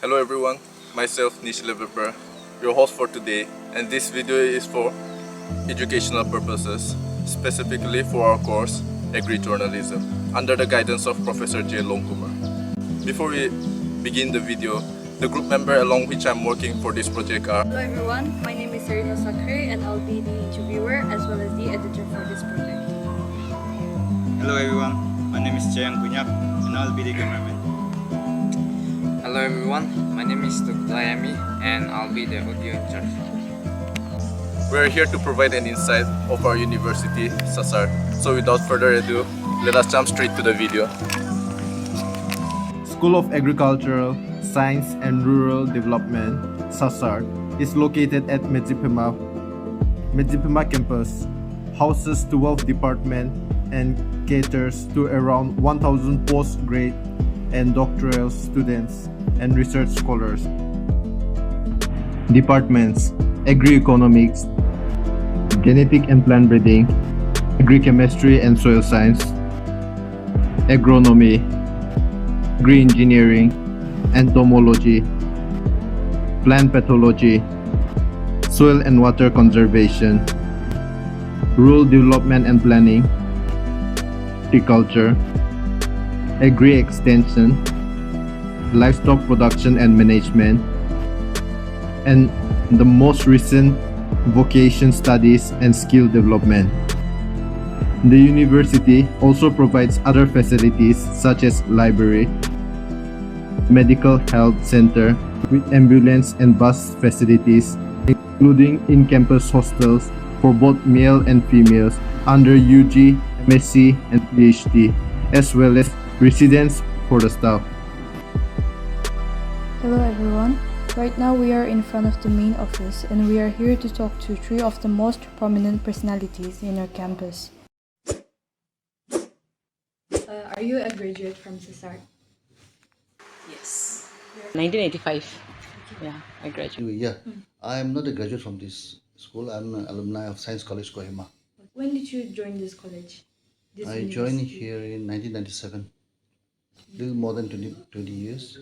Hello everyone, myself Nish Leveper, your host for today, and this video is for educational purposes, specifically for our course, Agri-Journalism, under the guidance of Professor J. Longkumar. Before we begin the video, the group member along which I'm working for this project are... Hello everyone, my name is Serena Sakri and I'll be the interviewer as well as the editor for this project. Hello everyone, my name is Chayang Bunyak and I'll be the cameraman. Hello everyone, my name is Tuklayami and I'll be the audio in charge. We're here to provide an insight of our university, SASAR. So without further ado, let us jump straight to the video. School of Agricultural, Science and Rural Development, SASAR, is located at Medzipema campus, houses 12 departments and caters to around 1,000 postgrad and doctoral students and research scholars. Departments: Agri-Economics, Genetic and Plant Breeding, Agri-Chemistry and Soil Science, Agronomy, Agri-Engineering, Entomology, Plant Pathology, Soil and Water Conservation, Rural Development and Planning, Horticulture, Agri-Extension, Livestock Production and Management, and the most recent Vocation Studies and Skill Development. The university also provides other facilities such as library, medical health center with ambulance and bus facilities, including in-campus hostels for both male and females under UG, MSc and PhD, as well as residence for the staff. Hello everyone. Right now we are in front of the main office and we are here to talk to three of the most prominent personalities in our campus. Are you a graduate from SASAR? Yes. 1985. Yeah, I graduated. Yeah, I am not a graduate from this school. I'm an alumni of Science College Kohima. When did you join this college? I joined here in 1997. Little more than 20 years.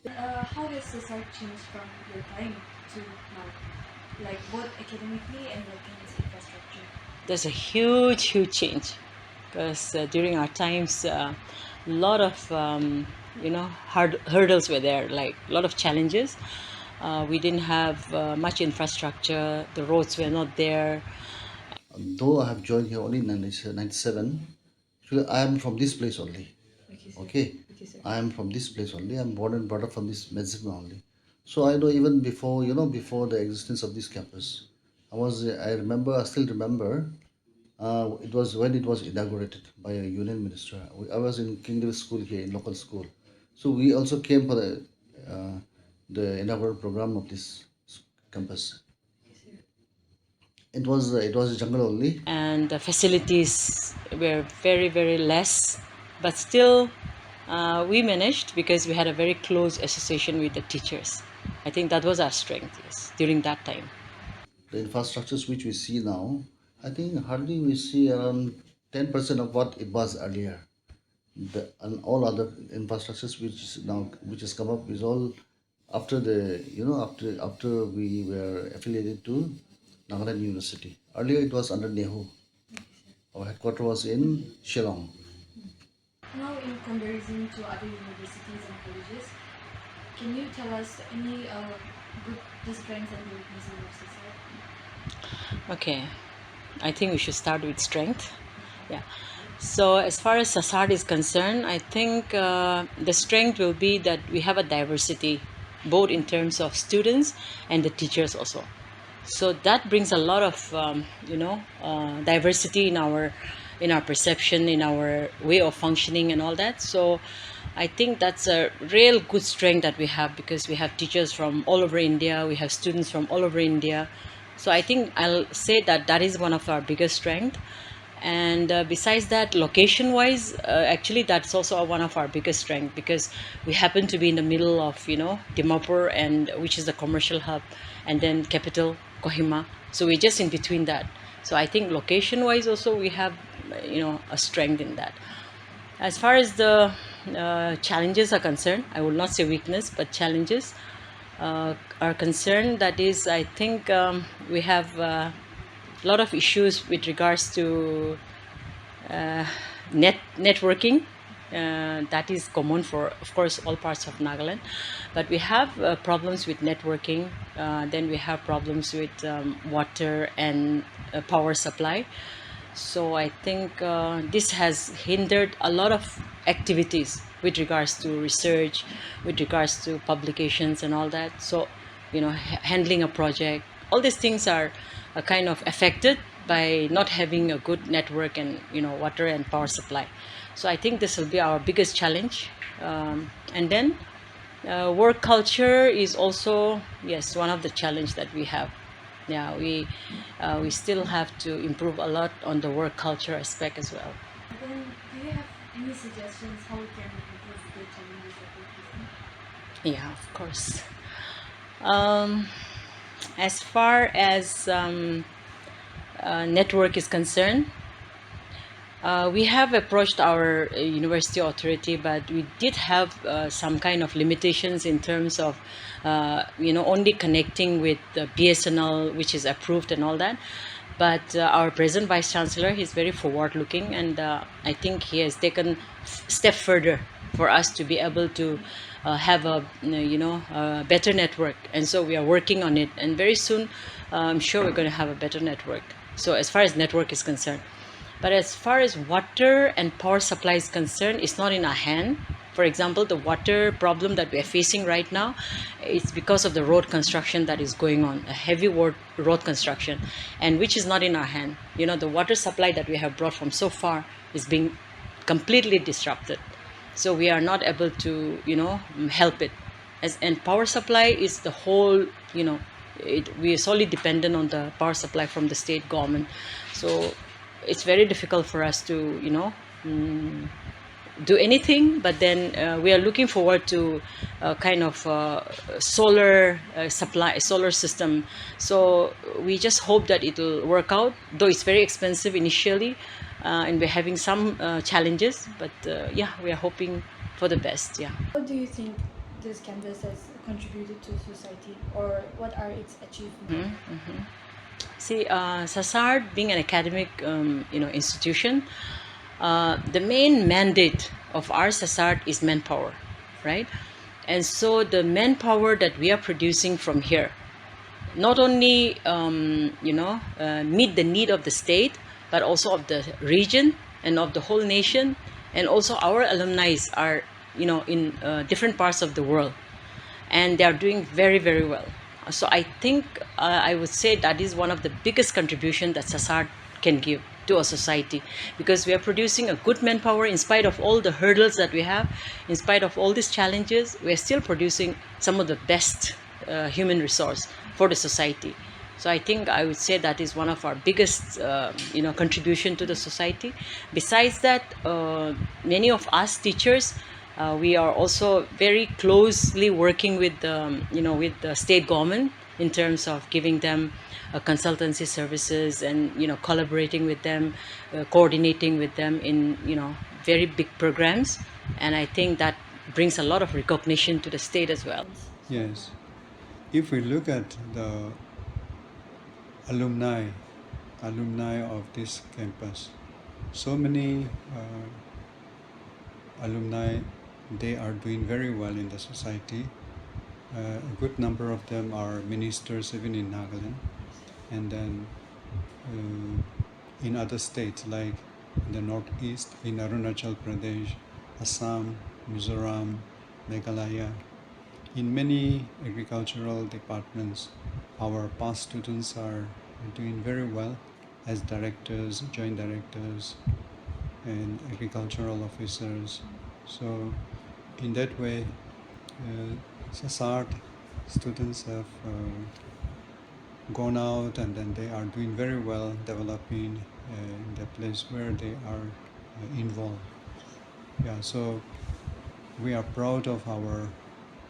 How has SASAR changed from your time to now? Like both academically and like in its infrastructure? There's a huge change because during our times, a lot of hurdles were there, like a lot of challenges. We didn't have much infrastructure. The roads were not there. Though I have joined here only in 1997, actually I am from this place only. Okay, I am from this place only. I'm born and brought up from this Medzipema only. So I know even before, before the existence of this campus, I still remember, it was when it was inaugurated by a union minister. I was in King David School here, in local school. So we also came for the inaugural program of this campus. It was a jungle only. And the facilities were very less, but still we managed because we had a very close association with the teachers. I think that was our strength, yes, during that time. The infrastructures which we see now, I think hardly we see around 10% of what it was earlier. And all other infrastructures which has come up is all after after we were affiliated to Nagaland University. Earlier it was under Nehu. Our headquarters was in Shillong. Now, in comparison to other universities and colleges, can you tell us any good strengths and weaknesses of SASAR? Okay, I think we should start with strength. Yeah. So as far as SASAR is concerned, I think the strength will be that we have a diversity, both in terms of students and the teachers also. So that brings a lot of diversity in our perception, in our way of functioning and all that. So I think that's a real good strength that we have, because we have teachers from all over India, we have students from all over India. So I think I'll say that is one of our biggest strengths. And besides that, location wise, actually that's also one of our biggest strengths, because we happen to be in the middle of Dimapur, and which is the commercial hub, and then capital Kohima. So we're just in between that. So I think location wise also we have a strength in that. As far as the challenges are concerned, I will not say weakness, but challenges are concerned. That is, I think we have a lot of issues with regards to networking. That is common for, of course, all parts of Nagaland, but we have problems with networking. Then we have problems with water and power supply. So I think this has hindered a lot of activities with regards to research, with regards to publications and all that. So, handling a project, all these things are kind of affected by not having a good network and water and power supply. So I think this will be our biggest challenge. And then work culture is also, yes, one of the challenge that we have. Yeah, we still have to improve a lot on the work culture aspect as well. Then, do you have any suggestions how we can improve the challenges that we're facing? Yeah, of course. As far as network is concerned, we have approached our university authority, but we did have some kind of limitations in terms of, only connecting with the BSNL, which is approved and all that. But our present Vice Chancellor, he's very forward-looking, and I think he has taken step further for us to be able to have a better network. And so we are working on it, and very soon, I'm sure we're going to have a better network. So as far as network is concerned. But as far as water and power supply is concerned, it's not in our hand. For example, the water problem that we are facing right now, it's because of the road construction that is going on, a heavy road construction, and which is not in our hand. The water supply that we have brought from so far is being completely disrupted. So we are not able to, help it. And power supply is the whole, we are solely dependent on the power supply from the state government. So it's very difficult for us to do anything, but then we are looking forward to kind of solar supply, solar system. So we just hope that it will work out, though it's very expensive initially, and we're having some challenges, but yeah, we are hoping for the best. Yeah. How do you think this campus has contributed to society, or what are its achievements? See, SASARD being an academic institution, the main mandate of our SASARD is manpower, right? And so the manpower that we are producing from here not only meet the need of the state, but also of the region and of the whole nation. And also our alumni are in different parts of the world, and they are doing very, very well. So I think I would say that is one of the biggest contribution that SASARD can give to a society, because we are producing a good manpower in spite of all the hurdles that we have, in spite of all these challenges. We are still producing some of the best human resource for the society. So I think I would say that is one of our biggest contribution to the society. Besides that, many of us teachers, we are also very closely working with with the state government in terms of giving them consultancy services and collaborating with them, coordinating with them in very big programs, and I think that brings a lot of recognition to the state as well. Yes. If we look at the alumni of this campus, so many alumni, they are doing very well in the society. A good number of them are ministers even in Nagaland, and then in other states like in the northeast, in Arunachal Pradesh, Assam, Mizoram, Meghalaya. In many agricultural departments, our past students are doing very well as directors, joint directors, and agricultural officers. So in that way, SASARD students have gone out, and then they are doing very well, developing in the place where they are involved. Yeah, so we are proud of our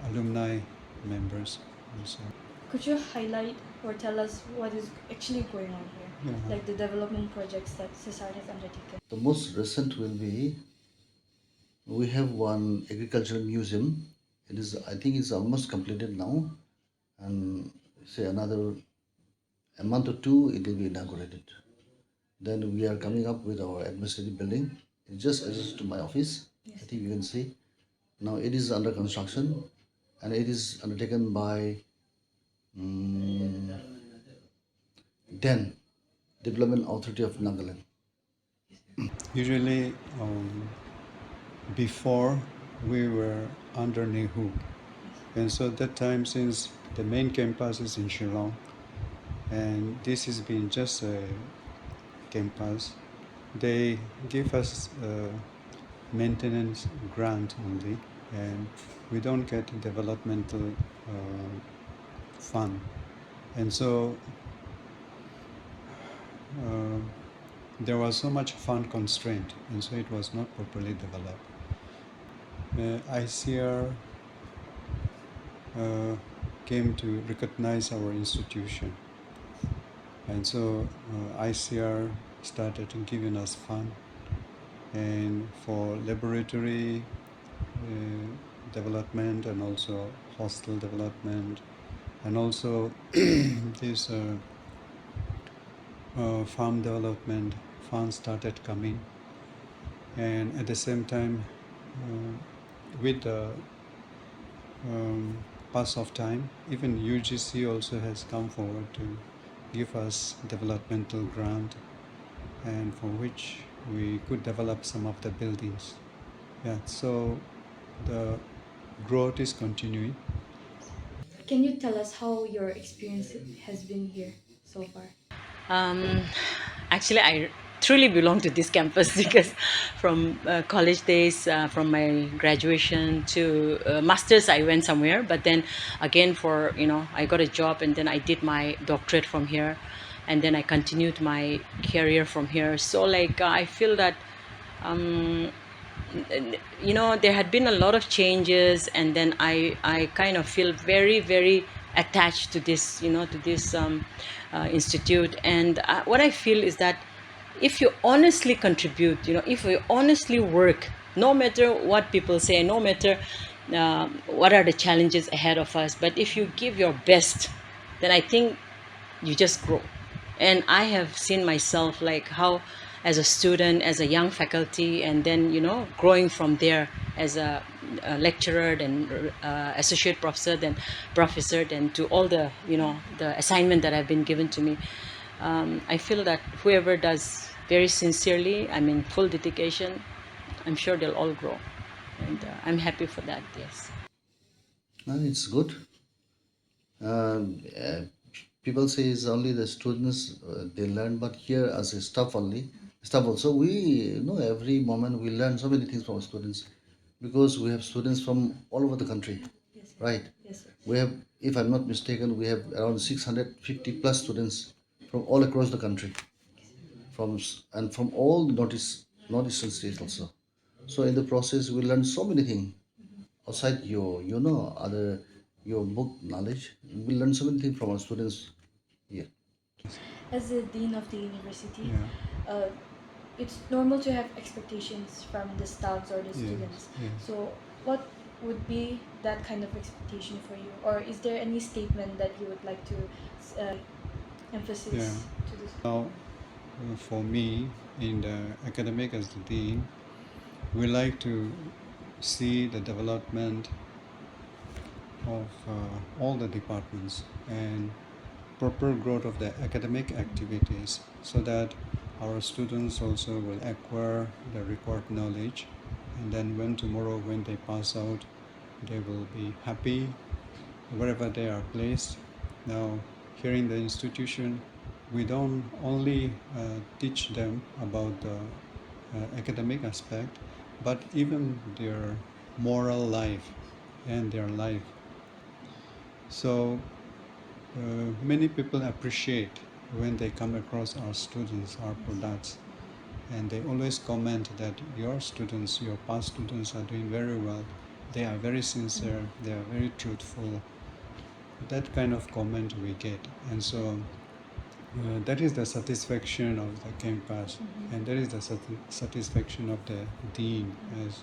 alumni members also. Could you highlight or tell us what is actually going on here, Yeah. like the development projects that SASARD has undertaken? The most recent will be We have one agricultural museum. It is, I think, it's almost completed now, and say another a month or two, it will be inaugurated. Then we are coming up with our administrative building. It's just adjacent to my office. I think you can see. Now it is under construction, and it is undertaken by DEN, Development Authority of Nagaland. Usually, before we were under Nehu, and so that time, since the main campus is in Shillong, and this has been just a campus, they give us a maintenance grant only, and we don't get developmental fund, and so there was so much fund constraint, and so it was not properly developed. ICR came to recognize our institution, and so ICR started giving us fund, and for laboratory development, and also hostel development, and also this farm development funds started coming, and at the same time, with the pass of time, even UGC also has come forward to give us developmental grant, and for which we could develop some of the buildings. Yeah, so the growth is continuing. Can you tell us how your experience has been here so far? Actually, I truly belong to this campus because from college days, from my graduation to masters, I went somewhere. But then again, for I got a job, and then I did my doctorate from here, and then I continued my career from here. So like I feel that there had been a lot of changes, and then I kind of feel very, very attached to this to this institute. And what I feel is that if you honestly contribute, if you honestly work, no matter what people say, no matter what are the challenges ahead of us, but if you give your best, then I think you just grow. And I have seen myself like how as a student, as a young faculty, and then growing from there as a lecturer, then associate professor, then professor, then to all the the assignment that have been given to me. I feel that whoever does very sincerely, I mean full dedication, I'm sure they'll all grow, and I'm happy for that. Yes. It's good. People say it's only the students they learn, but here as a staff also, we know every moment we learn so many things from our students, because we have students from all over the country, right? Yes, sir. We have, if I'm not mistaken, we have around 650 plus students from all across the country, and from all the northeastern states also. So in the process, we learn so many things outside your other your book knowledge. We learn so many things from our students here. As the dean of the university, Yeah. it's normal to have expectations from the staffs or the Yes, students. yes. So, what would be that kind of expectation for you, or is there any statement that you would like to emphasize Yeah. to the Now, for me, in the academic as the dean, we like to see the development of all the departments and proper growth of the academic activities, so that our students also will acquire the required knowledge, and then when they pass out, they will be happy wherever they are placed. Now, here in the institution, we don't only teach them about the academic aspect, but even their moral life and their life. So many people appreciate when they come across our students, our products, and they always comment that your students, your past students, are doing very well. They are very sincere, they are very truthful. That kind of comment we get, and so that is the satisfaction of the campus, and that is the satisfaction of the dean, as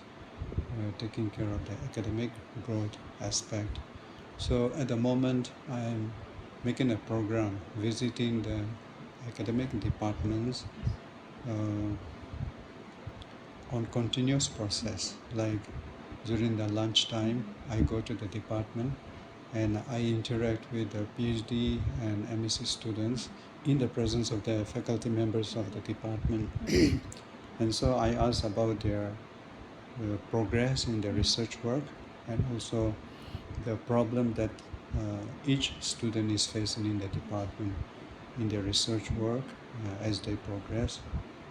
taking care of the academic growth aspect. So at the moment, I'm making a program visiting the academic departments on continuous process. Like during the lunchtime, I go to the department and I interact with the PhD and MSc students in the presence of the faculty members of the department. And so I ask about their progress in their research work and also the problem that each student is facing in the department in their research work as they progress.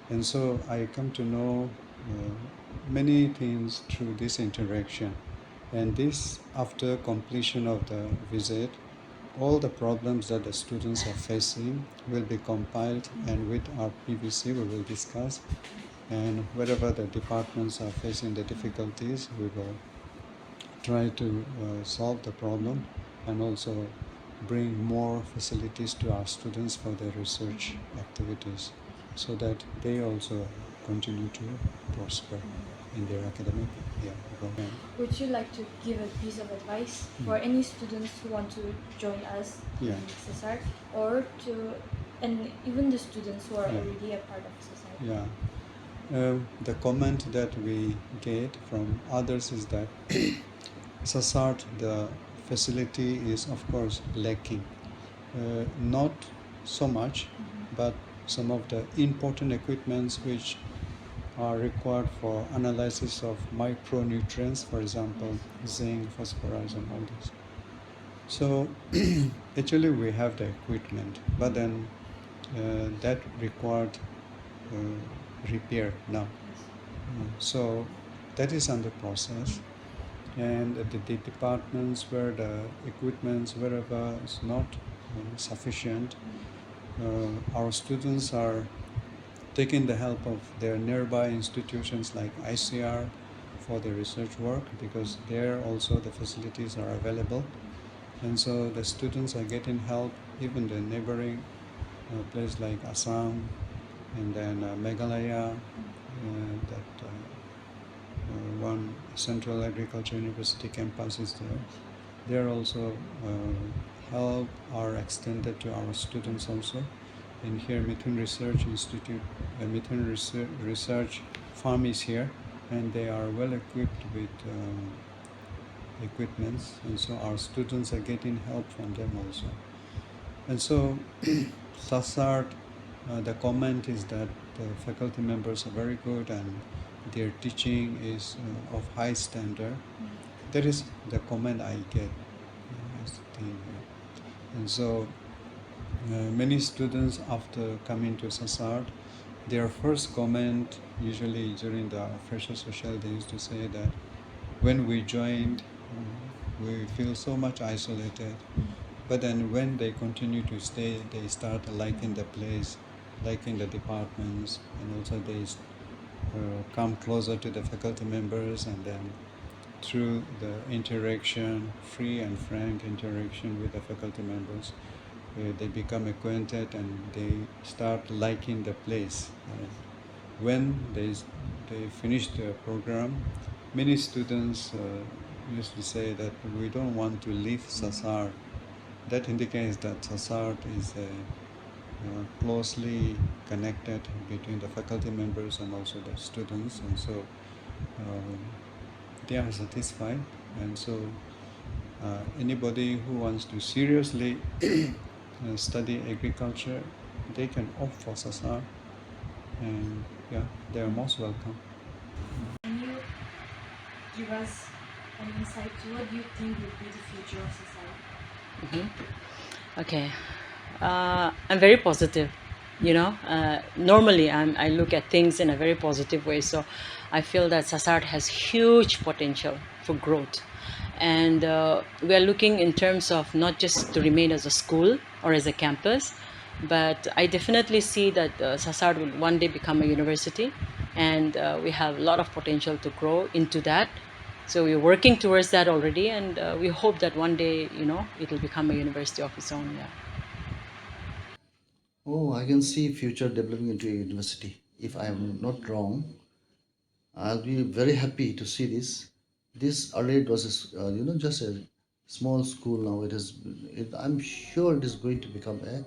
And so I come to know many things through this interaction. And this, after completion of the visit, all the problems that the students are facing will be compiled, and with our PVC we will discuss. And wherever the departments are facing the difficulties, we will try to solve the problem and also bring more facilities to our students for their research activities so that they also continue to prosper in their academic program. Would you like to give a piece of advice for any students who want to join us in Yeah. SSR, or and even the students who are Yeah. already a part of SSR? Yeah. The comment that we get from others is that SASART, the facility is of course lacking. Not so much, but some of the important equipments which are required for analysis of micronutrients, for example, zinc, phosphorus, and all this. So actually we have the equipment, but then that required repair now. So that is under process. And the departments where the equipments, wherever is not sufficient, our students are taking the help of their nearby institutions like ICR for their research work, because there also the facilities are available. And so the students are getting help, even the neighboring place like Assam and then Meghalaya, that one Central Agriculture University campus is there. There also help are extended to our students also. And here Mithun Research Institute, Mithun Research Farm is here, and they are well equipped with equipments, and so our students are getting help from them also. And so SASART, the comment is that the faculty members are very good and their teaching is of high standard. That is the comment I get as the thing. And so many students, after coming to SASART, their first comment, usually during the Fresher Social, they used to say that when we joined, we feel so much isolated. But then when they continue to stay, they start liking the place, liking the departments, and also they come closer to the faculty members, and then through the interaction, free and frank interaction with the faculty members, they become acquainted and they start liking the place. When they finish the program, many students used to say that we don't want to leave SASART. That indicates that SASART is closely connected between the faculty members and also the students, and so they are satisfied. And so anybody who wants to seriously study agriculture, they can opt for SASART, and yeah, they are most welcome. Can you give us an insight to what you think would be the future of society? Okay, I'm very positive. Normally I look at things in a very positive way. So I feel that SASART has huge potential for growth. And we are looking in terms of not just to remain as a school or as a campus, but I definitely see that SASART will one day become a university, and we have a lot of potential to grow into that. So we're working towards that already, and we hope that one day, it will become a university of its own. Yeah. Oh, I can see future developing into a university. If I am not wrong, I'll be very happy to see this. This earlier it was just a small school. Now I'm sure it is going to become a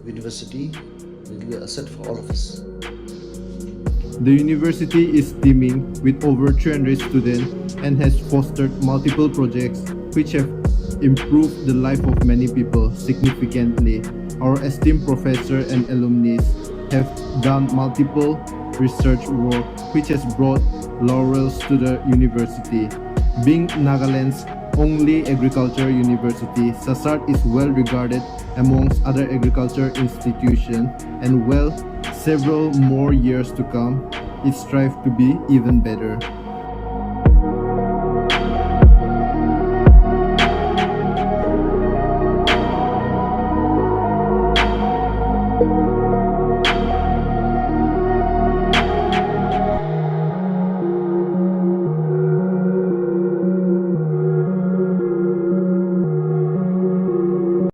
university. It will be an asset for all of us. The university is teeming with over 300 students and has fostered multiple projects which have improved the life of many people significantly. Our esteemed professor and alumni have done multiple research work which has brought laurels to the university. Being Nagaland's only agriculture university, SASART is well regarded amongst other agriculture institutions and several more years to come, it strives to be even better.